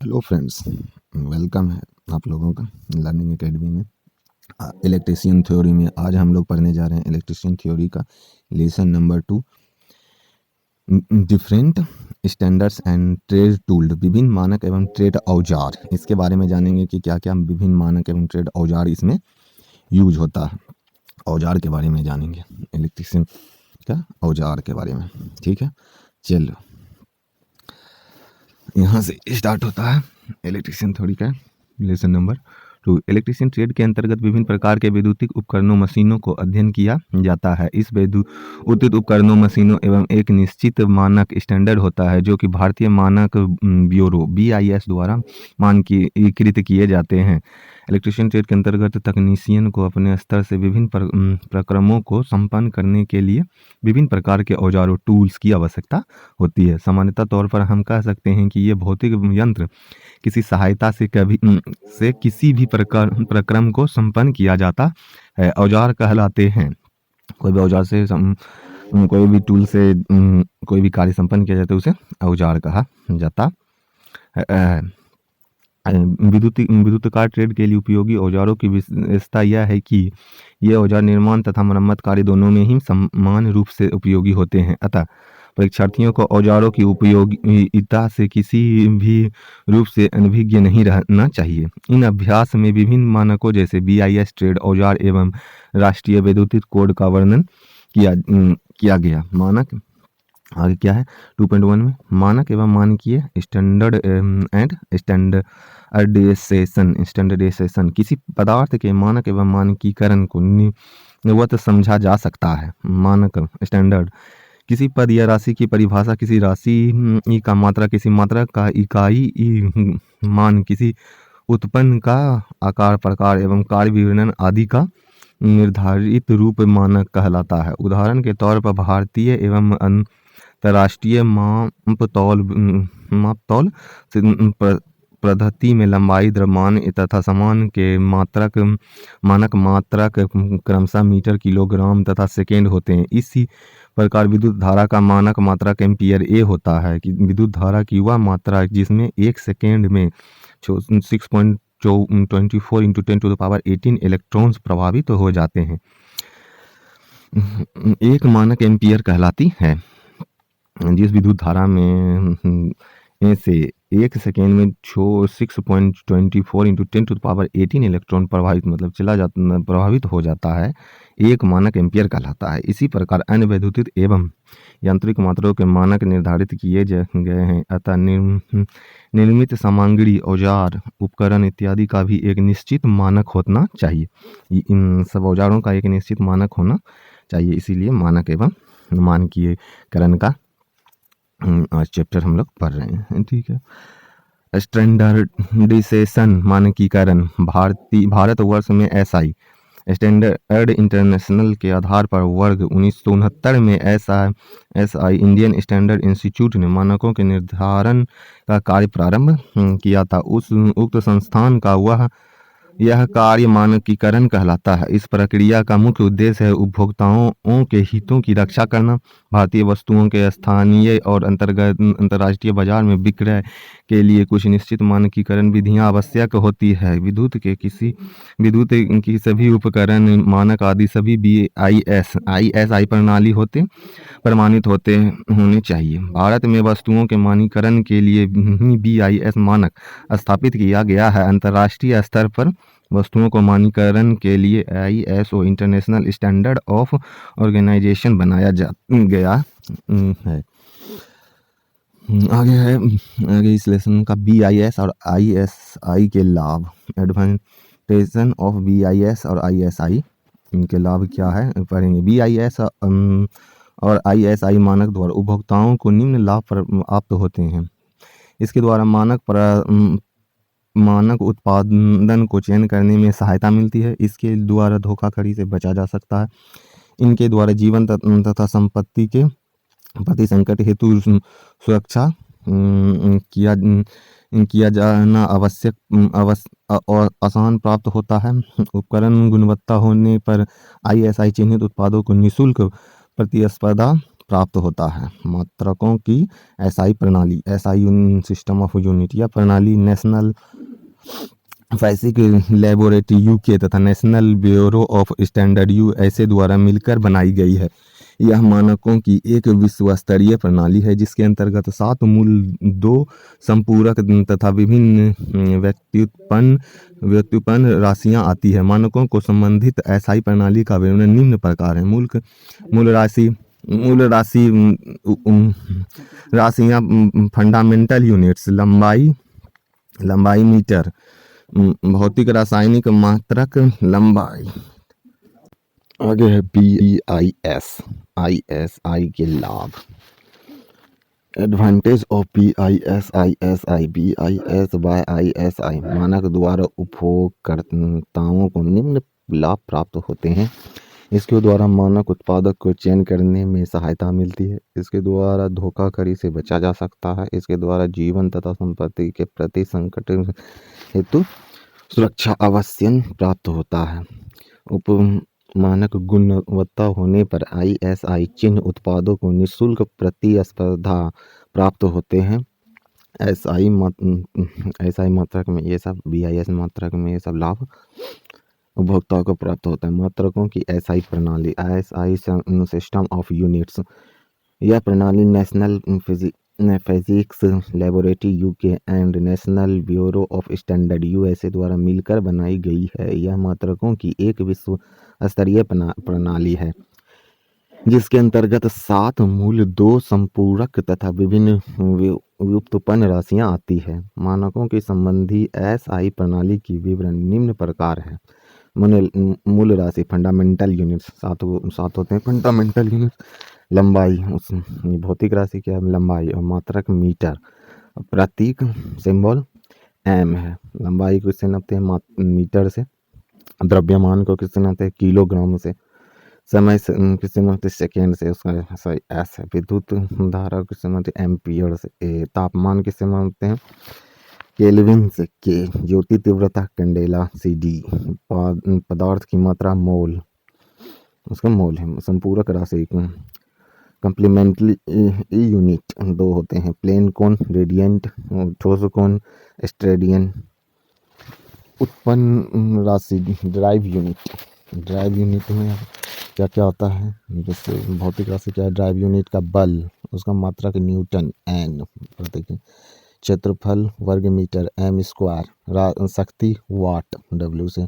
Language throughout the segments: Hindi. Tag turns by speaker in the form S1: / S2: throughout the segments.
S1: हेलो फ्रेंड्स, वेलकम है आप लोगों का लर्निंग एकेडमी में। इलेक्ट्रिशियन थ्योरी में आज हम लोग पढ़ने जा रहे हैं इलेक्ट्रिशियन थ्योरी का lesson number 2, different standards and trade tool. विभिन्न मानक एवं ट्रेड औजार, इसके बारे में जानेंगे कि क्या क्या विभिन्न मानक एवं ट्रेड औजार इसमें यूज होता है। औजार के बारे में जानेंगे, इलेक्ट्रिशियन का औजार के बारे में। ठीक है, चलो यहाँ से स्टार्ट होता है इलेक्ट्रिशियन थ्योरी का लेसन नंबर 2। इलेक्ट्रिशियन ट्रेड के अंतर्गत विभिन्न प्रकार के वैद्युतिक उपकरणों मशीनों को अध्ययन किया जाता है। इस वैद्युतिक उपकरणों मशीनों एवं एक निश्चित मानक स्टैंडर्ड होता है जो कि भारतीय मानक ब्यूरो BIS द्वारा मानकीकृत किए जाते हैं। इलेक्ट्रिशियन ट्रेड के अंतर्गत तकनीशियन को अपने स्तर से विभिन्न प्रक्रमों को संपन्न करने के लिए विभिन्न प्रकार के औजारों टूल्स की आवश्यकता होती है। सामान्यतः तौर पर हम कह सकते हैं कि ये भौतिक यंत्र किसी सहायता से किसी भी प्रक्रम को संपन्न किया जाता है, औजार कहलाते हैं। कोई भी औजार से कोई भी टूल से कोई भी कार्य संपन्न किया जाता है उसे औजार कहा जाता है। विद्युतीय ट्रेड के लिए उपयोगी औजारों की विशेषता यह है कि ये औजार निर्माण तथा मरम्मत कार्य दोनों में ही समान रूप से उपयोगी होते हैं। अतः परीक्षार्थियों को औजारों की उपयोगिता से किसी भी रूप से अनभिज्ञ नहीं रहना चाहिए। इन अभ्यास में विभिन्न मानकों जैसे BIS ट्रेड औजार एवं राष्ट्रीय वैद्युतिक कोड का वर्णन किया गया। मानक आगे क्या है 2.1 में मानक एवं मानकीय स्टैंडर्ड एंड स्टैंडर्डाइजेशन किसी पदार्थ के मानक एवं मानकीकरण को निवत समझा जा सकता है। मानक स्टैंडर्ड किसी पद या राशि की परिभाषा, किसी राशि का मात्रा, किसी मात्रा का इकाई मान, किसी उत्पन्न का आकार, प्रकार एवं कार्य विवरण आदि का निर्धारित रूप मानक कहलाता है। उदाहरण के तौर पर भारतीय एवं अंतर्राष्ट्रीय मापतौल पद्धति में लंबाई, द्रव्यमान तथा सामान के मानक मात्रक क्रमशः मीटर, किलोग्राम तथा सेकेंड होते हैं। इसी प्रकार विद्युत धारा का मानक मात्रक एम्पियर A होता है कि विद्युत धारा की वह मात्रा जिसमें एक सेकेंड में 6.24 × 10⁻18 इलेक्ट्रॉन्स प्रभावित हो जाते हैं, एक मानक एम्पियर कहलाती है। जिस विद्युत धारा में से एक सेकेंड में 6.24 × 10⁻18 इलेक्ट्रॉन प्रभावित हो जाता है, एक मानक एम्पियर कहलाता है। इसी प्रकार अन्य वैद्युतिक एवं यांत्रिक मात्राओं के मानक निर्धारित किए गए हैं। अतः निर्मित सामग्री, औजार, उपकरण इत्यादि का भी एक निश्चित मानक होना चाहिए। इन सब औजारों का एक निश्चित मानक होना चाहिए, इसीलिए मानक एवं मानकीकरण का आज चैप्टर हम लोग पढ़ रहे हैं। ठीक है, स्टैंडर्डाइजेशन मानकीकरण भारतवर्ष में SI स्टैंडर्ड इंटरनेशनल के आधार पर वर्ग 1969 में SI इंडियन स्टैंडर्ड इंस्टीट्यूट ने मानकों के निर्धारण का कार्य प्रारंभ किया था। उक्त संस्थान का यह कार्य मानकीकरण कहलाता है। इस प्रक्रिया का मुख्य उद्देश्य है उपभोक्ताओं के हितों की रक्षा करना, भारतीय वस्तुओं के स्थानीय और अंतर्राष्ट्रीय बाजार में विक्रय के लिए कुछ निश्चित मानकीकरण विधियां आवश्यक होती है। विद्युत की सभी उपकरण, मानक आदि सभी ISI प्रणाली प्रमाणित होने चाहिए। भारत में वस्तुओं के मानकीकरण के लिए BIS मानक स्थापित किया गया है। अंतर्राष्ट्रीय स्तर पर वस्तुओं को मानकीकरण के लिए ISO international standard of organisation बनाया गया है। आगे इस लेसन का BIS और ISI के लाभ, एडवांटेज ऑफ BIS और ISI, इनके लाभ क्या है पढ़ेंगे। BIS और ISI मानक द्वारा उपभोक्ताओं को निम्न लाभ प्राप्त होते हैं। इसके द्वारा मानक उत्पादन को चयन करने में सहायता मिलती है। इसके द्वारा धोखाधड़ी से बचा जा सकता है। इनके द्वारा जीवन तथा संपत्ति के प्रति संकट हेतु सुरक्षा किया जाना आवश्यक और आसान प्राप्त होता है। उपकरण गुणवत्ता होने पर ISI चिन्हित उत्पादों को निःशुल्क प्रतिस्पर्धा प्राप्त होता है। मात्रकों की एसआई प्रणाली, एसआई सिस्टम ऑफ यूनिट, यह प्रणाली नेशनल फैसिक लेबोरेटरी यूके तथा national bureau of standard USA द्वारा मिलकर बनाई गई है। यह मानकों की एक विश्व स्तरीय प्रणाली है जिसके अंतर्गत 7 मूल, 2 संपूरक तथा विभिन्न व्युत्पन्न राशियां आती है। मानकों को संबंधित एसआई प्रणाली का विवरण निम्न प्रकार है। मूल राशि राशियां फंडामेंटल यूनिट्स, लंबाई मीटर, भौतिक रासायनिक मात्रक लंबाई। आगे है PIS, ISI के लाभ। Advantage of PIS ISI, BIS बाय ISI मानक द्वारा उपयोगकर्ताओं को निम्न लाभ प्राप्त होते हैं। इसके द्वारा मानक उत्पादक को चयन करने में सहायता मिलती है। इसके द्वारा धोखाधड़ी से बचा जा सकता है। इसके द्वारा जीवन तथा संपत्ति के प्रति संकट हेतु सुरक्षा अवश्य प्राप्त होता है। उप मानक गुणवत्ता होने पर ISI चिन्ह उत्पादों को निःशुल्क प्रतिस्पर्धा प्राप्त होते हैं। SI मात्रक में ये सब, BIS मात्रक में ये सब लाभ उपभोक्ताओं को प्राप्त होता है। मात्रकों की SI प्रणाली, SI सिस्टम ऑफ यूनिट्स, यह प्रणाली national physics laboratory UK and national bureau of standard USA द्वारा मिलकर बनाई गई है। यह मात्रकों की एक विश्व स्तरीय प्रणाली है जिसके अंतर्गत 7 मूल, 2 संपूरक तथा विभिन्न व्युत्पन्न राशियां आती है। मानकों की संबंधी SI प्रणाली की विवरण निम्न प्रकार है। मूल राशि फंडामेंटल यूनिट्स, 7 होते हैं फंडामेंटल यूनिट्स। लंबाई, उस भौतिक राशि क्या है, लंबाई, और मात्रक मीटर, प्रतीक सिंबल M है। लंबाई को किससे नापते हैं, मीटर से। द्रव्यमान को किससे नापते हैं, किलोग्राम से। समय से किससे नापते हैं, सेकेंड से, उसका सॉरी S है। विद्युत धारा को किससे नापते हैं, एम्पियर से। तापमान किससे नापते हैं, केल्विन से। के ज्योति तीव्रता कैंडेला CD। पदार्थ की मात्रा मोल, उसका मोल है। संपूरक राशि कम्प्लीमेंट्री यूनिट 2 होते हैं, प्लेन कोण, रेडियंट, ठोस कोण, स्टेडियन। उत्पन्न राशि ड्राइव यूनिट में क्या क्या होता है, जैसे भौतिक राशि क्या है, ड्राइव यूनिट का बल, उसका मात्रक न्यूटन N प्रति। क्षेत्रफल वर्ग मीटर M²। शक्ति वाट W से।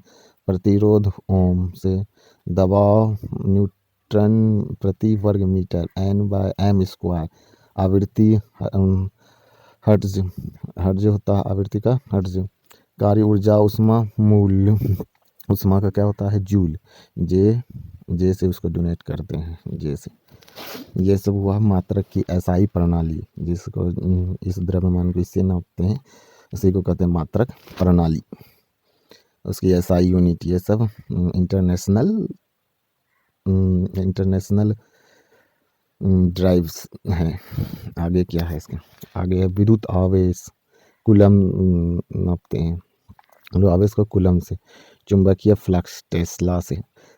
S1: प्रतिरोध ओम से। दबाव न्यूटन प्रति वर्ग मीटर N/m²। आवृत्ति हर्ट्ज होता है, आवृत्ति का हर्ट्ज। कार्य ऊर्जा उष्मा मूल्य, उष्मा का क्या होता है, जूल। जे से उसको डोनेट करते हैं, जे से। ये सब हुआ मात्रक की SI प्रणाली, जिसको इस द्रव्यमान को इससे नापते हैं, इसी को कहते हैं मात्रक प्रणाली। उसकी SI यूनिट, ये सब इंटरनेशनल ड्राइव्स हैं। आगे क्या है इसके, आगे है विद्युत आवेश, कूलम नापते हैं, आवेश को कूलम से। चुंबकीय फ्लक्स टेस्ला से।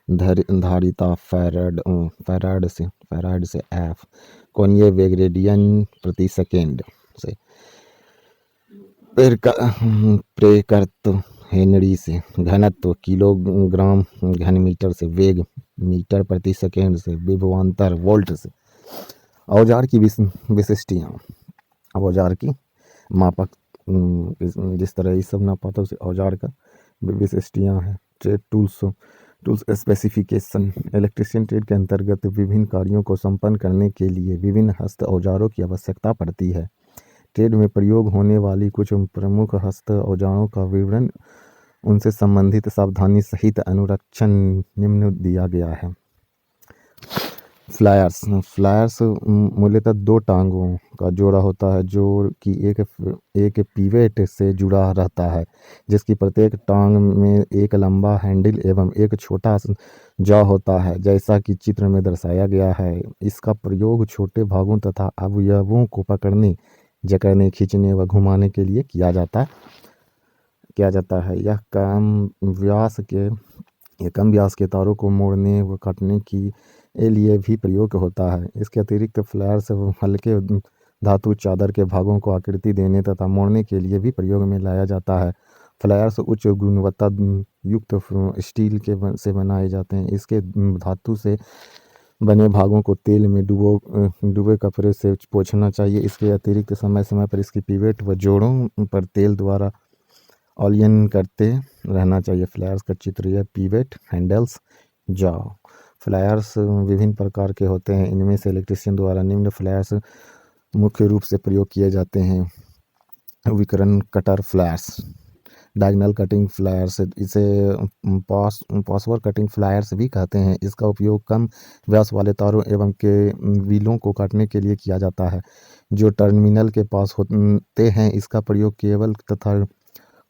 S1: धारिता फैराड से F। कोणीय वेग रेडियन प्रति सेकेंड से। प्रेरकत्व हेनरी से। घनत्व किलोग्राम घन मीटर से। वेग मीटर प्रति सेकेंड से। विभवांतर वोल्ट से। औजार की विशिष्टियाँ, अब औजार की मापक जिस तरह ये सब नापाता है, औजार का विशिष्टियाँ हैं। Trade tools specification, electrician trade के अंतर्गत विभिन्न कार्यों को संपन्न करने के लिए विभिन्न हस्त औजारों की आवश्यकता पड़ती है। ट्रेड में प्रयोग होने वाली कुछ प्रमुख हस्त औजारों का विवरण, उनसे संबंधित सावधानी सहित अनुरक्षण निम्न दिया गया है। फ्लायर्स मूलतः 2 टांगों का जोड़ा होता है जो कि एक पिवेट से जुड़ा रहता है, जिसकी प्रत्येक टांग में एक लंबा हैंडल एवं एक छोटा जॉ होता है, जैसा कि चित्र में दर्शाया गया है। इसका प्रयोग छोटे भागों तथा अवयवों को पकड़ने, जकड़ने, खींचने व घुमाने के लिए किया जाता है। यह कम व्यास के तारों को मोड़ने व काटने की
S2: के लिए भी प्रयोग होता है। इसके अतिरिक्त फ्लायर्स हल्के धातु चादर के भागों को आकृति देने तथा मोड़ने के लिए भी प्रयोग में लाया जाता है। फ्लायर्स उच्च गुणवत्ता युक्त स्टील के से बनाए जाते हैं। इसके धातु से बने भागों को तेल में डूबे कपड़े से पोंछना चाहिए। इसके अतिरिक्त समय समय पर इसकी पिवेट व जोड़ों पर तेल द्वारा ऑलियन करते रहना चाहिए। फ्लायर्स का चित्र यह पिवेट, हैंडल्स, जाव। फ्लायर्स विभिन्न प्रकार के होते हैं। इनमें से इलेक्ट्रीशियन द्वारा निम्न फ्लायर्स मुख्य रूप से प्रयोग किए जाते हैं। विकर्ण cutter flyers, diagonal cutting flyers, इसे पासवर कटिंग फ्लायर्स भी कहते हैं। इसका उपयोग कम व्यास वाले तारों एवं के व्हीलों को काटने के लिए किया जाता है जो टर्मिनल के पास होते हैं। इसका प्रयोग केबल तथा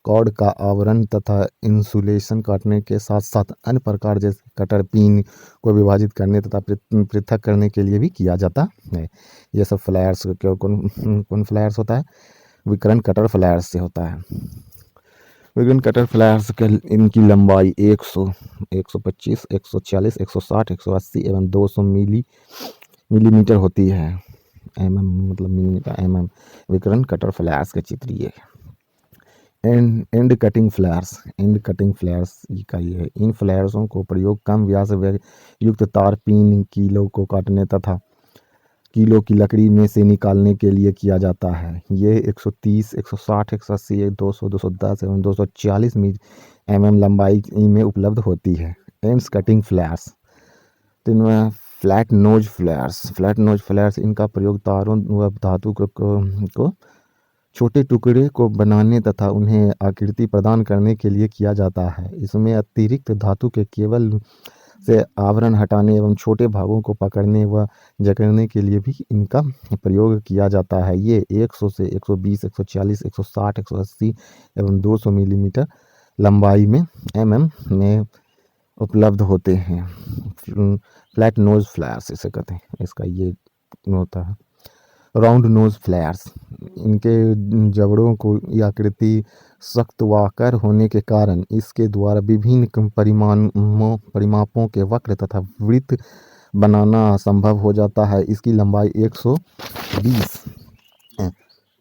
S2: कॉर्ड का आवरण तथा इंसुलेशन काटने के साथ साथ अन्य प्रकार जैसे कटर पिन को विभाजित करने तथा पृथक करने के लिए भी किया जाता है। ये सब फ्लायर्स कौन फ्लायर्स होता है? विकर्ण कटर फ्लायर्स से होता है। विकर्ण कटर फ्लायर्स के इनकी लंबाई 100, 125, 140, 160, 180 एवं 200 मिलीमीटर होती है। मतलब मिलीमीटर विकर्ण कटर फ्लायर्स का चित्र ये है। एंड कटिंग फ्लायर्स का ये है। इन फ्लायर्सों को प्रयोग कम व्यास युक्त तार पिन कीलों को काटने तथा कीलों की लकड़ी में से निकालने के लिए किया जाता है। ये 130, 160, 180, 200, 210 एवं 240 लंबाई में उपलब्ध होती है। एंड्स कटिंग फ्लायर्स, तो इनमें फ्लैट नोज फ्लायर्स इनका प्रयोग तारों व धातु को छोटे टुकड़े को बनाने तथा उन्हें आकृति प्रदान करने के लिए किया जाता है। इसमें अतिरिक्त धातु के केबल से आवरण हटाने एवं छोटे भागों को पकड़ने व जकड़ने के लिए भी इनका प्रयोग किया जाता है। ये 100 से 120, 140, 160, 180 एवं 200 मिलीमीटर लंबाई में में उपलब्ध होते हैं। फ्लैट नोज फ्लायर्स इसे कहते हैं। इसका ये होता है। राउंड नोज फ्लायर्स, इनके जबड़ों को आकृति सख्त व आकर होने के कारण इसके द्वारा विभिन्न परिमापों के वक्र तथा वृत्त बनाना संभव हो जाता है। इसकी लंबाई 120,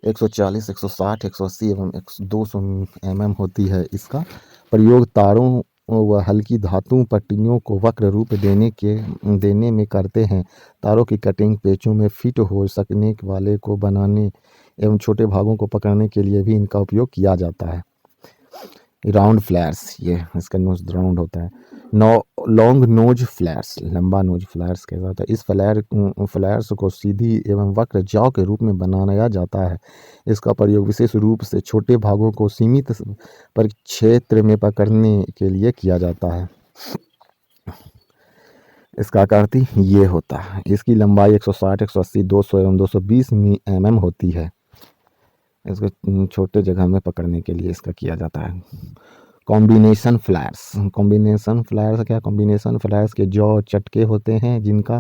S2: 140, 160, 180 एवं 200 होती है। इसका प्रयोग तारों व हल्की धातु पट्टियों को वक्र रूप देने में करते हैं। तारों की कटिंग, पेचों में फिट हो सकने वाले को बनाने एवं छोटे भागों को पकड़ने के लिए भी इनका उपयोग किया जाता है। राउंड फ्लायर्स, ये इसका नोज राउंड होता है। लॉन्ग नोज फ्लायर्स, लंबा नोज फ्लायर्स कैसा होता है? इस फ्लायर्स को सीधी एवं वक्र जाव के रूप में बनाया जाता है। इसका प्रयोग विशेष रूप से छोटे भागों को सीमित परिक्षेत्र में पकड़ने के लिए किया जाता है। इसका आकृति ये होता है। इसकी लंबाई 160, 180, 200 एवं 220 होती है। इसको छोटे जगह में पकड़ने के लिए इसका किया जाता है। कॉम्बिनेशन फ्लायर्स क्या? कॉम्बिनेशन फ्लायर्स के जौ चटके होते हैं जिनका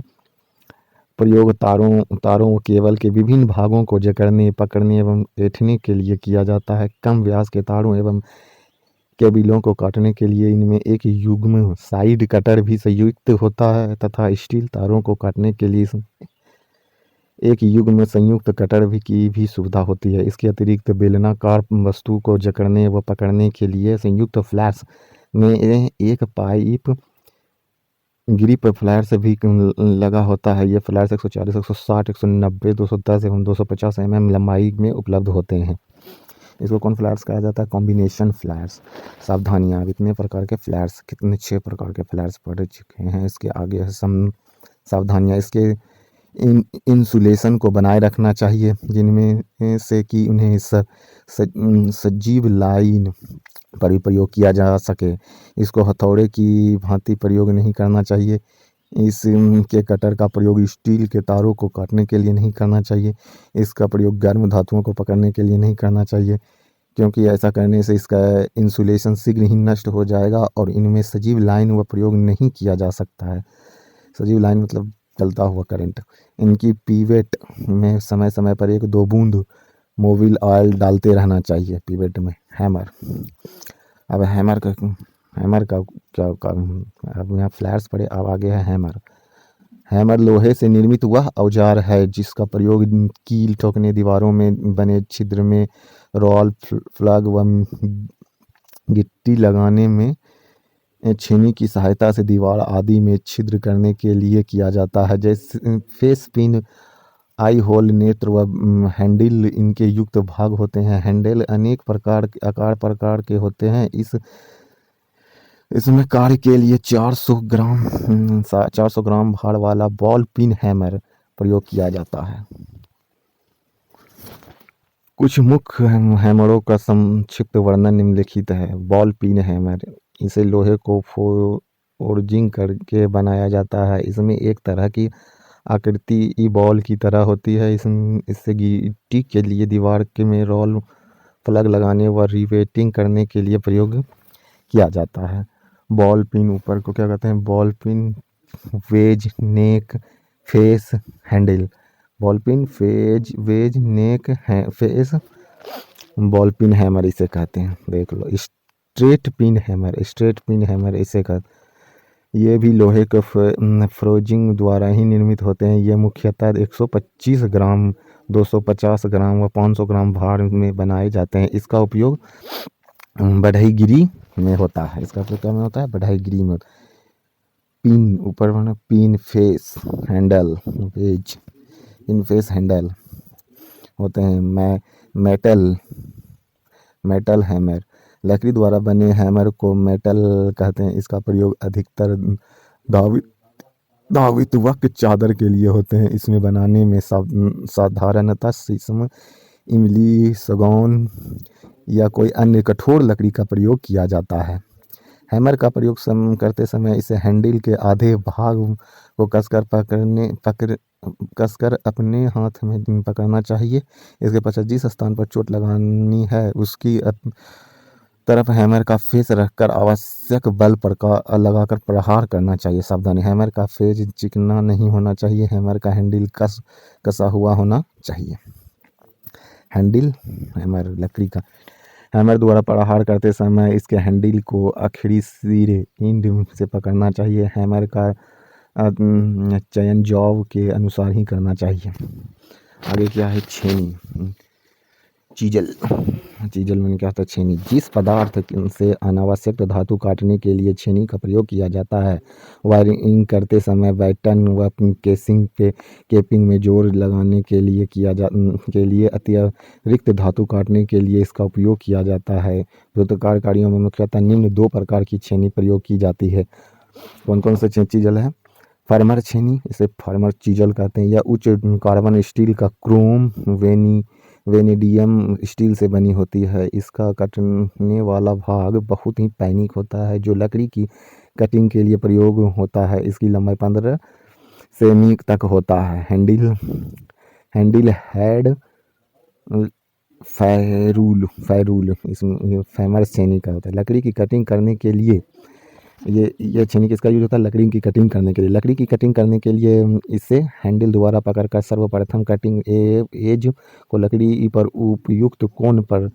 S2: प्रयोग तारों व केबल के विभिन्न भागों को जकड़ने, पकड़ने एवं ऐंठने के लिए किया जाता है। कम व्यास के तारों एवं केबलों को काटने के लिए इनमें एक युग्म साइड कटर भी संयुक्त होता है तथा स्टील तारों को काटने के लिए एक युग्म संयुक्त कटर की भी सुविधा होती है। इसके अतिरिक्त बेलनाकार वस्तु को जकड़ने व पकड़ने के लिए संयुक्त फ्लायर्स में एक पाइप ग्रिप फ्लायर्स भी लगा होता है। ये फ्लायर्स 140, 160, 190, 210 एवं 250 लंबाई में उपलब्ध होते हैं। इसको कौन फ्लायर्स कहा जाता है? Combination flyers. सावधानियाँ, इतने प्रकार के फ्लायर्स, कितने 6 प्रकार के फ्लायर्स पढ़ चुके हैं। इसके आगे है सावधानियाँ। इसके इंसुलेशन को बनाए रखना चाहिए जिनमें से कि उन्हें सजीव लाइन पर भी प्रयोग किया जा सके। इसको हथौड़े की भांति प्रयोग नहीं करना चाहिए। इसके कटर का प्रयोग स्टील के तारों को काटने के लिए नहीं करना चाहिए। इसका प्रयोग गर्म धातुओं को पकड़ने के लिए नहीं करना चाहिए क्योंकि ऐसा करने से इसका इंसुलेशन शीघ्र ही नष्ट हो जाएगा और इनमें सजीव लाइन व प्रयोग नहीं किया जा सकता है। सजीव लाइन मतलब चलता हुआ करंट। इनकी पीवेट में समय समय पर 1-2 बूंद मोबिल ऑयल डालते रहना चाहिए पीवेट में। हैमर, अब हैमर का क्या अब यहाँ फ्लायर्स पड़े, अब आगे है हैमर। हैमर लोहे से निर्मित वह औजार है जिसका प्रयोग कील ठोकने, दीवारों में बने छिद्र में रॉड, प्लग व गिट्टी लगाने में, छेनी की सहायता से दीवार आदि में छिद्र करने के लिए किया जाता है। जैसे फेस पिन, आई होल, नेत्र व हैंडल इनके युक्त भाग होते हैं। हैंडल अनेक प्रकार आकार प्रकार के होते हैं। इसमें कार्य के लिए 400 ग्राम भार वाला बॉल पिन हैमर प्रयोग किया जाता है। कुछ मुख्य हैमरों का संक्षिप्त वर्णन निम्नलिखित है। बॉल पिन हैमर, इसे लोहे को फोर्जिंग करके बनाया जाता है। इसमें एक तरह की आकृति बॉल की तरह होती है। इससे गिट्टी के लिए दीवार के में रोल, प्लग लगाने व रिवेटिंग करने के लिए प्रयोग किया जाता है। बॉल पिन ऊपर को क्या कहते हैं? Ball pin, wedge, neck, face, handle. Ball pin, wedge, neck, face, ball pin hammer इसे कहते हैं। देख लो, स्ट्रेट पिन हैमर इसे कहते हैं। ये भी लोहे के फोर्जिंग द्वारा ही निर्मित होते हैं। ये मुख्यतः 125 ग्राम, 250 ग्राम व 500 ग्राम भार में बनाए जाते हैं। इसका उपयोग बढ़ईगिरी में होता है। बढ़ईगिरी में। पिन, ऊपर बना पिन, फेस, हैंडल, वेज, इन फेस हैंडल होते हैं। मेटल हैमर, लकड़ी द्वारा बने हैमर को मेटल कहते हैं। इसका प्रयोग अधिकतर धावित वक्र चादर के लिए होते हैं। इसमें बनाने में साधारणतः शीशम, इमली, सागौन या कोई अन्य कठोर लकड़ी का प्रयोग किया जाता है। हैमर का प्रयोग करते समय इसे हैंडल के आधे भाग को कसकर अपने हाथ में पकड़ना चाहिए। इसके पश्चात जिस स्थान पर चोट लगानी है उसकी तरफ हैमर का फेस रखकर आवश्यक बल लगाकर प्रहार करना चाहिए। सावधानी, हैमर का फेस चिकना नहीं होना चाहिए। हैमर का हैंडल कसा हुआ होना चाहिए। हैंडल हैमर, लकड़ी का हैमर द्वारा प्रहार करते समय इसके हैंडल को आखिरी सिरे एंड से पकड़ना चाहिए। हैमर का चयन जॉब के अनुसार ही करना चाहिए। आगे क्या है? छेनी, चीजल में क्या होता है? छेनी, जिस पदार्थ से अनावश्यक धातु काटने के लिए छेनी का प्रयोग किया जाता है। वायरिंग करते समय बैटन व केपिंग में जोर लगाने के लिए अतिरिक्त धातु काटने के लिए इसका उपयोग किया जाता है। वृत्ताकार कार्यों में मुख्यतः निम्न 2 प्रकार की छेनी प्रयोग की जाती है। कौन कौन से चीजल है? फार्मर छेनी, इसे फार्मर चीजल कहते हैं। यह उच्च कार्बन स्टील का क्रोम वेनेडियम स्टील से बनी होती है। इसका कटने वाला भाग बहुत ही पैनिक होता है जो लकड़ी की कटिंग के लिए प्रयोग होता है। इसकी लंबाई 15 सेमी तक होता है। हैंडल हेड फैरूल इसमें फैमर छेनी का होता है। लकड़ी की कटिंग करने के लिए ये छेनी किसका यूज होता है? लकड़ी की कटिंग करने के लिए। लकड़ी की कटिंग करने के लिए इसे हैंडल द्वारा पकड़कर सर्वप्रथम कटिंग एज को लकड़ी पर उपयुक्त कोण पर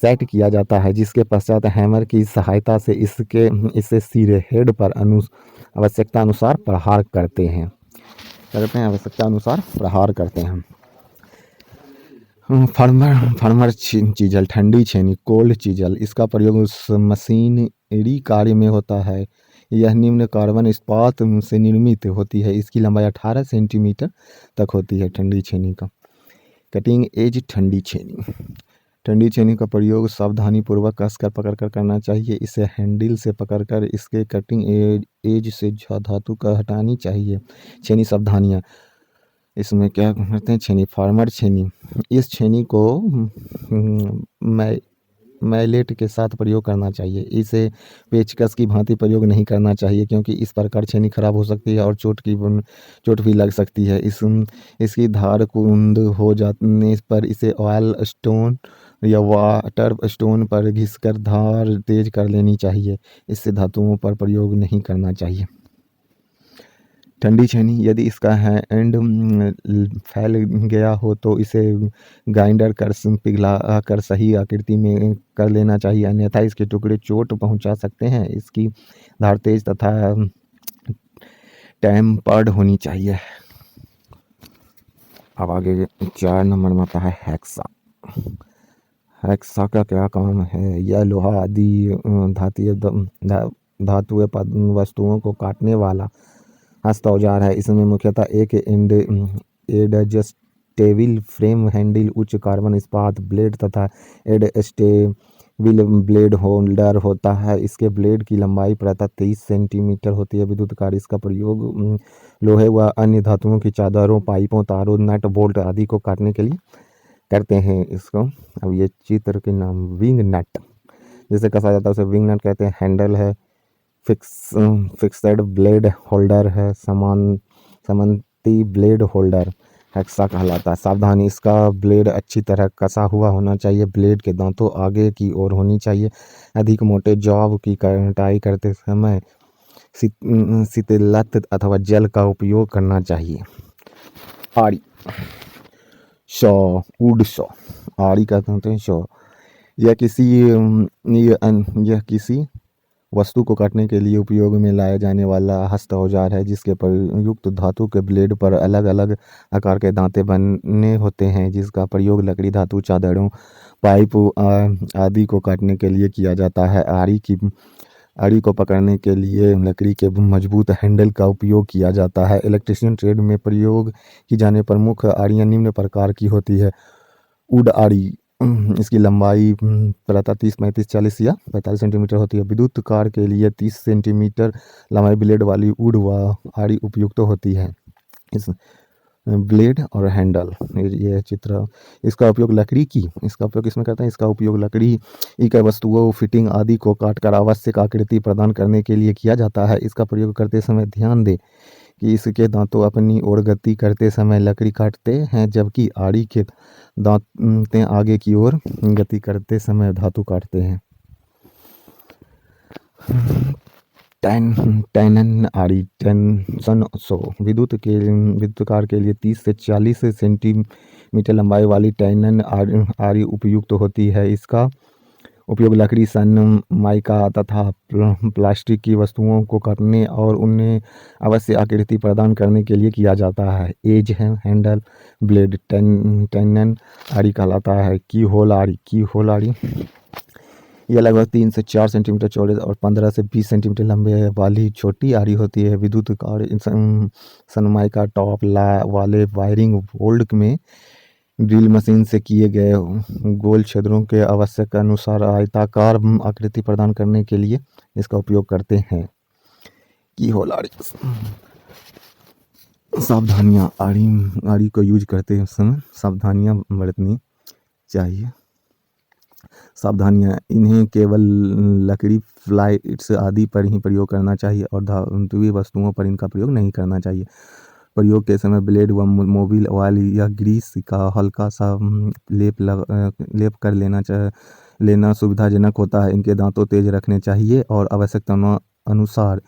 S2: सेट किया जाता है, जिसके पश्चात हैमर की सहायता से इसे सिरे हेड पर आवश्यकता अनुसार प्रहार करते हैं। फार्मर चीजल, ठंडी छेनी, कोल्ड चीजल, इसका प्रयोग मशीनरी कार्य में होता है। यह निम्न कार्बन इस्पात से निर्मित होती है। इसकी लंबाई 18 सेंटीमीटर तक होती है। ठंडी छेनी का कटिंग एज, ठंडी छेनी का प्रयोग सावधानीपूर्वक कसकर पकड़कर करना चाहिए। इसे हैंडल से पकड़कर इसके कटिंग एज से धातु का हटानी चाहिए। छेनी सावधानियाँ, इसमें क्या करते हैं? छेनी, फार्मर छेनी, इस छेनी को मैलेट के साथ प्रयोग करना चाहिए। इसे पेचकस की भांति प्रयोग नहीं करना चाहिए क्योंकि इस प्रकार छेनी खराब हो सकती है और चोट भी लग सकती है। इसकी धार कुंद हो जाने पर इसे ऑयल स्टोन या वाटर स्टोन पर घिसकर धार तेज कर लेनी चाहिए। इससे धातुओं पर प्रयोग नहीं करना चाहिए। ठंडी छेनी, यदि इसका एंड फैल गया हो तो इसे ग्राइंडर कर पिघला कर सही आकृति में कर लेना चाहिए, अन्यथा इसके टुकड़े चोट पहुंचा सकते हैं। इसकी धार तेज तथा
S1: टेम्पर्ड होनी चाहिए। अब आगे 4 नंबर में आता है हेक्सा। हेक्सा का क्या काम है? यह लोहा आदि धातुएं वस्तुओं को काटने वाला हस्त औजार है। इसमें मुख्यतः एक एडजस्टेबल फ्रेम हैंडल, उच्च कार्बन इस्पात ब्लेड तथा एडजस्टेबल ब्लेड होल्डर होता है। इसके ब्लेड की लंबाई प्रायतः 30 सेंटीमीटर होती है। विद्युत कार्य इसका प्रयोग लोहे व अन्य धातुओं की चादरों, पाइपों, तारों, नट बोल्ट आदि को काटने के लिए करते हैं इसको। अब ये चित्र के नाम विंग नट, जिसे कसा जाता है उसे विंग नट कहते हैं। हैंडल है, फिक्स्ड ब्लेड होल्डर है, समांती ब्लेड होल्डर हेक्सा कहलाता है। सावधानी, इसका ब्लेड अच्छी तरह कसा हुआ होना चाहिए। ब्लेड के दांतों आगे की ओर होनी चाहिए। अधिक मोटे जॉब की कटाई करते समय शीतलत अथवा जल का उपयोग करना चाहिए। आड़ी शॉ, वुड शॉ, आड़ी कहते हैं शॉ। यह किसी वस्तु को काटने के लिए उपयोग में लाया जाने वाला हस्त औजार है, जिसके प्रयुक्त धातु के ब्लेड पर अलग अलग आकार के दांते बने होते हैं, जिसका प्रयोग लकड़ी, धातु, चादरों, पाइप आदि को काटने के लिए किया जाता है। आड़ी को पकड़ने के लिए लकड़ी के मजबूत हैंडल का उपयोग किया जाता है। इलेक्ट्रीशियन ट्रेड में प्रयोग की जाने प्रमुख आड़ियाँ निम्न प्रकार की होती है। वुड आड़ी, इसकी लंबाई प्रायतः 30, 35, 40 या 45 सेंटीमीटर होती है। विद्युत कार्य के लिए 30 सेंटीमीटर लंबाई ब्लेड वाली वुड आड़ी उपयुक्त होती है। इस ब्लेड और हैंडल, ये चित्र, इसका उपयोग इसमें करते हैं। इसका उपयोग लकड़ी की वस्तुओं, फिटिंग आदि को काटकर आवश्यक आकृति प्रदान करने के लिए किया जाता है। इसका प्रयोग करते समय ध्यान दें कि इसके दांतों अपनी ओर गति करते समय लकड़ी काटते हैं, जबकि आड़ी के दांतें आगे की ओर गति करते समय धातु काटते हैं। टैनन आड़ी, टेंसन सो, विद्युत कार्य के लिए 30 से 40 सेंटीमीटर लंबाई वाली टैनन आड़ी उपयुक्त होती है। इसका उपयोग लकड़ी, सन माइका तथा प्लास्टिक की वस्तुओं को काटने और उन्हें आवश्यक आकृति प्रदान करने के लिए किया जाता है। एज है हैंडल ब्लेड टैनन आड़ी कहलाता है। की होल आड़ी, यह लगभग 3 से 4 सेंटीमीटर चौड़े और 15 से 20 सेंटीमीटर लंबे वाली छोटी आड़ी होती है। विद्युत कार्य सनमाइका टॉप वाले वायरिंग बोल्ट में ड्रिल मशीन से किए गए गोल छिद्रों के आवश्यक अनुसार आयताकार आकृति प्रदान करने के लिए इसका उपयोग करते हैं। की होल आड़ी, सावधानियाँ, आड़ी को यूज करते समय सावधानियाँ बरतनी चाहिए। सावधानियाँ, इन्हें केवल लकड़ी, फ्लाइट्स आदि पर ही प्रयोग करना चाहिए और धातुई वस्तुओं पर इनका प्रयोग नहीं करना चाहिए। प्रयोग के समय ब्लेड व मोबिल ऑयल या ग्रीस का हल्का सा लेप कर लेना सुविधाजनक होता है। इनके दांतों तेज रखने चाहिए और आवश्यकता अनुसार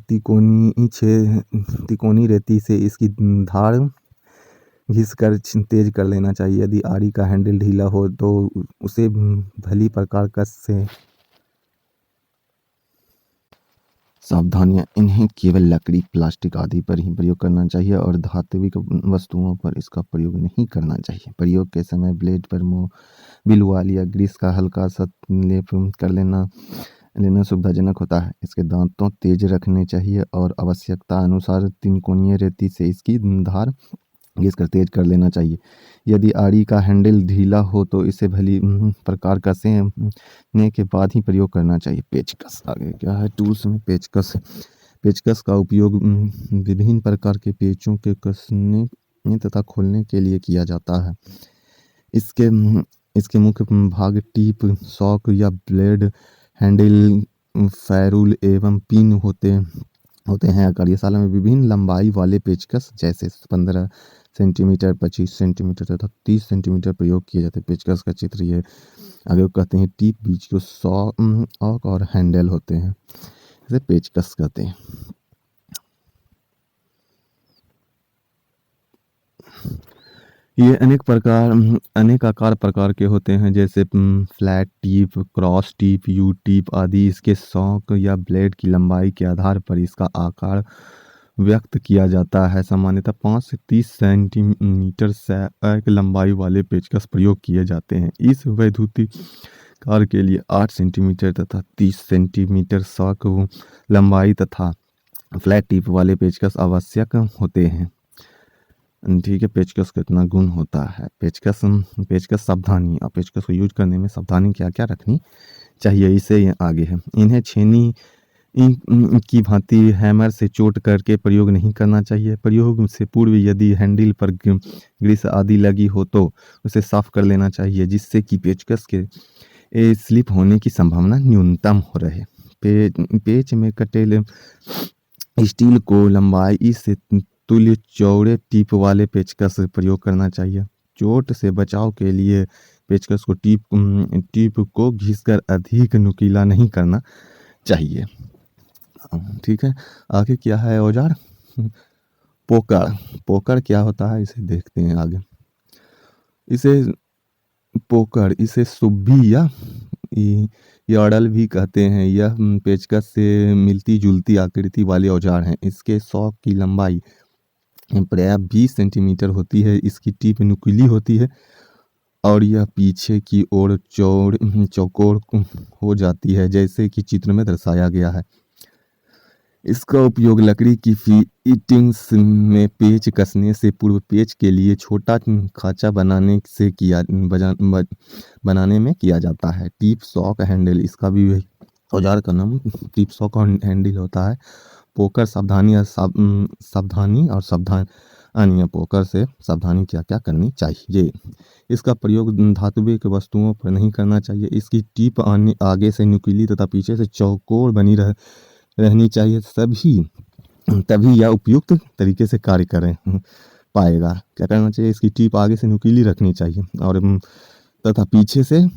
S1: तिकोनी रेती से इसकी धार घिसकर तेज कर लेना चाहिए। यदि आड़ी का हैंडल ढीला हो तो उसे भली प्रकार कस से। सावधानियाँ, इन्हें केवल लकड़ी, प्लास्टिक आदि पर ही प्रयोग करना चाहिए और धात्विक वस्तुओं पर इसका प्रयोग नहीं करना चाहिए। प्रयोग के समय ब्लेड पर मोबिल ऑयल या ग्रीस का हल्का सा लेप कर लेना सुविधाजनक होता है। इसके दांतों तेज रखने चाहिए और आवश्यकता अनुसार तिकोनी रेती से इसकी धार घिसकर तेज कर लेना चाहिए। यदि आड़ी का हैंडल ढीला हो तो इसे भली प्रकार कसने के बाद ही प्रयोग करना चाहिए। पेचकस, आगे क्या है टूल्स में पेचकस का उपयोग विभिन्न प्रकार के पेचों के कसने तथा खोलने के लिए किया जाता है। इसके मुख्य भाग टिप, सॉक या ब्लेड, हैंडल, फेरूल एवं पिन होते हैं। कार्यशाला में विभिन्न लंबाई वाले पेचकस जैसे 15 सेंटीमीटर, 25 सेंटीमीटर तथा 30 सेंटीमीटर प्रयोग किए जाते हैं। पेचकस का चित्र ये आगे कहते हैं। टिप, बीच को सॉक और हैंडल होते हैं, इसे पेचकस कहते हैं। ये अनेक आकार प्रकार के होते हैं, जैसे flat tip, cross tip, you tip आदि। इसके सॉक या ब्लेड की लंबाई के आधार पर इसका आकार व्यक्त किया जाता है। सामान्यतः 5 से 30 सेंटीमीटर सैक लंबाई वाले पेचकस प्रयोग किए जाते हैं। इस वैद्युतीकार के लिए 8 सेंटीमीटर तथा 30 सेंटीमीटर सैक लंबाई तथा फ्लैट टिप वाले पेचकस आवश्यक होते हैं। ठीक है, पेचकस का इतना गुण होता है। पेचकस सावधानी, और पेचकस को यूज करने में सावधानी क्या क्या रखनी चाहिए, इसे ये आगे है। इन्हें छेनी की भांति हैमर से चोट करके प्रयोग नहीं करना चाहिए। प्रयोग से पूर्व यदि हैंडल पर ग्रीस आदि लगी हो तो उसे साफ कर लेना चाहिए, जिससे कि पेचकस के स्लिप होने की संभावना न्यूनतम हो रहे। पेच में कटे स्टील को लंबाई से तुल्य चौड़े टिप वाले पेचकस प्रयोग करना चाहिए। चोट से बचाव के लिए पेचकस को टिप को घिसकर अधिक नुकीला नहीं करना चाहिए। ठीक है, आगे क्या है औजार? पोकर क्या होता है, इसे देखते हैं आगे। इसे सुब्बी या यार्डल भी कहते हैं। यह पेचकस से मिलती जुलती आकृति वाले औजार हैं। इसके शॉक की लंबाई प्रायः 20 सेंटीमीटर होती है। इसकी टिप नुकीली होती है और यह पीछे की ओर चौकोर हो जाती है, जैसे कि चित्र में दर्शाया गया है। इसका उपयोग लकड़ी की फिटिंग्स में पेच कसने से पूर्व पेच के लिए छोटा खांचा बनाने में किया जाता है। टिप सॉक हैंडल, इसका भी औजार का नाम टिप सॉक और हैंडल होता है। पोकर सावधानी और सावधानियाँ। पोकर से सावधानी क्या क्या करनी चाहिए? इसका प्रयोग धातुएं के वस्तुओं पर नहीं करना चाहिए। इसकी टिप आगे से नुकीली तथा पीछे से चौकोर बनी रहनी चाहिए, तभी यह उपयुक्त तरीके से कार्य करें पाएगा। क्या करना चाहिए? इसकी टिप आगे से नुकीली रखनी चाहिए और तथा पीछे से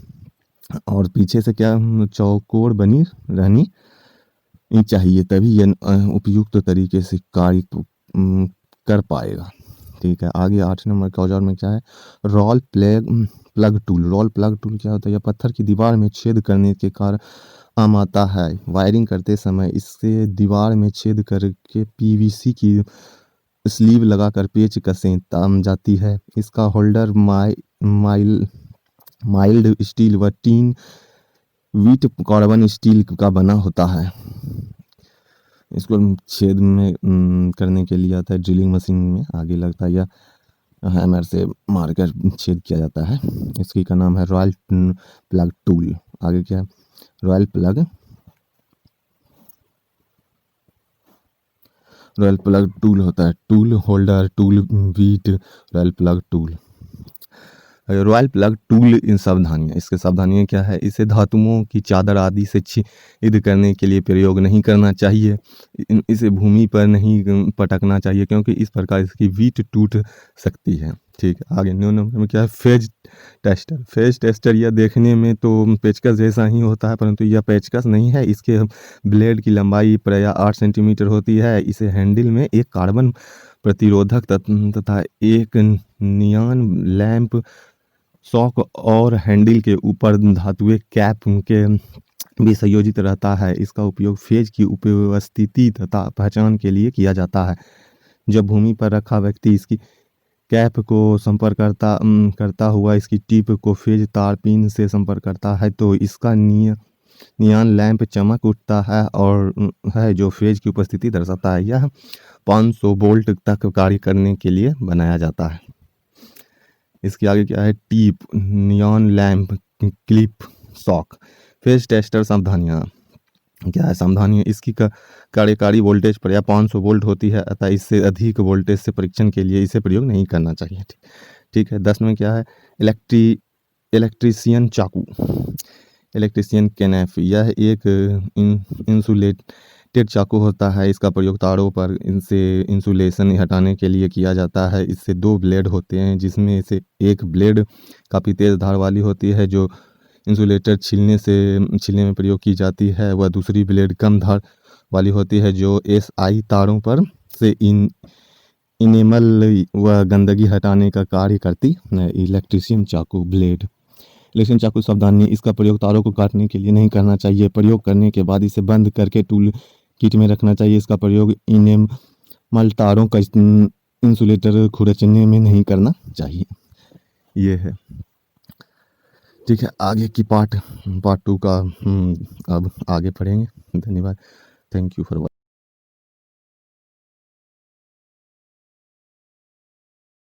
S1: क्या चौकोर बनी रहनी चाहिए, तभी यह उपयुक्त तरीके से कार्य कर पाएगा। ठीक है, आगे 8 नंबर के औजार में क्या है? Roll plug tool. Roll plug tool क्या होता है? यह पत्थर की दीवार में छेद करने के कारण काम आता है। वायरिंग करते समय इससे दीवार में छेद करके पीवीसी की स्लीव लगाकर पेच कसें ताम जाती है। इसका होल्डर माइल्ड स्टील व टीन वीट कार्बन स्टील का बना होता है। इसको छेद में करने के लिए आता है ड्रिलिंग मशीन में आगे लगता है, या हैमर से मारकर छेद किया जाता है। इसकी का नाम है रॉयल प्लग टूल। आगे क्या है? रॉयल प्लग टूल होता है। Tool holder, tool bit, royal plug tool. Royal plug tool इन सावधानियाँ, इसके सावधानियाँ क्या है? इसे धातुओं की चादर आदि से छेद करने के लिए प्रयोग नहीं करना चाहिए। इसे भूमि पर नहीं पटकना चाहिए, क्योंकि इस प्रकार इसकी वीट टूट सकती है। ठीक है, आगे 9 नंबर में क्या है? Phase tester. फेज टेस्टर यह देखने में तो पेचकस जैसा ही होता है, परंतु यह पेचकस नहीं है। इसके ब्लेड की लंबाई प्रायः 8 सेंटीमीटर होती है। इसे हैंडल में एक कार्बन प्रतिरोधक तथा एक नियॉन लैंप शॉक और हैंडल के ऊपर धातुएं कैप के भी संयोजित रहता है। इसका उपयोग फेज की उपस्थिति तथा पहचान के लिए किया जाता है। जब भूमि पर रखा व्यक्ति इसकी कैप को संपर्क करता हुआ इसकी टिप को फेज तार पिन से संपर्क करता है, तो इसका नियॉन लैंप चमक उठता है और जो फेज की उपस्थिति दर्शाता है। यह 500 वोल्ट तक कार्य करने के लिए बनाया जाता है। इसके आगे क्या है? Tip, neon lamp, clip, shock. Phase tester सावधानियाँ क्या है? सावधानी, इसकी कार्यकारी वोल्टेज प्रायः 500 वोल्ट होती है, अतः इससे अधिक वोल्टेज से परीक्षण के लिए इसे प्रयोग नहीं करना चाहिए। ठीक है, 10 में क्या है? इलेक्ट्रीशियन चाकू, इलेक्ट्रीशियन केनैफ। यह एक इंसुलेटेड चाकू होता है। इसका प्रयोग तारों पर इनसे इंसुलेशन हटाने के लिए किया जाता है। इससे 2 ब्लेड होते हैं, जिसमें से एक ब्लेड काफ़ी तेज़ धार वाली होती है, जो इंसुलेटर छीलने में प्रयोग की जाती है। वह दूसरी ब्लेड कम धार वाली होती है, जो SI तारों पर से इनेमल व गंदगी हटाने का कार्य करती है। इलेक्ट्रीशियन चाकू ब्लेड। इलेक्ट्रीशियन चाकू सावधानी, इसका प्रयोग तारों को काटने के लिए नहीं करना चाहिए। प्रयोग करने के बाद इसे बंद करके टूल किट में रखना चाहिए। इसका प्रयोग माल तारों का इंसुलेटर खुरचने में नहीं करना चाहिए। ये है, ठीक है। आगे की पार्ट 2 का अब आगे पढ़ेंगे। धन्यवाद। Thank you for